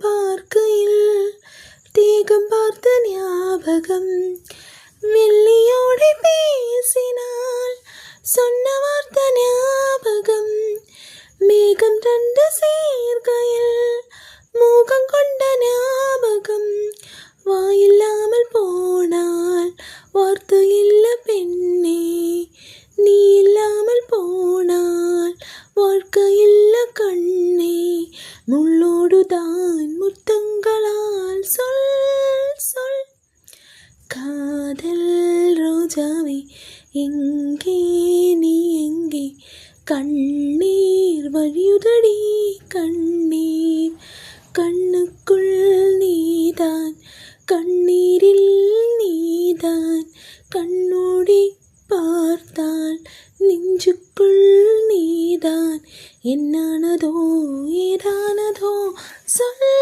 பார்க்கையில் தேகம் பார்த்த ஞாபகம். வெள்ளியோடு பேசினால் சொன்ன வார்த்தை ஞாபகம். மேகம் ரெண்டு சேர்க்கையில் மூகம் கொண்ட ஞாபகம். வாயில்லாமல் போனால் வார்த்தை இல்ல பெண்ணே, நீ இல்லாமல் போனால் வாழ்க்கை இல்ல கண்ணே. முள்ளோடுதான் முத்தங்களால் சொல் சொல். காதல் ரோஜாவே எங்கே நீ எங்கே, கண்ணீர் வழியுதடி கண்ணீர். கண்ணுக்குள் நீதான் கண்ணீரில் நீதான், கண்ணோடி பார்த்தால் நெஞ்சுக்குள் நீதான். என்னானதோ ஏதானதோ சொல்.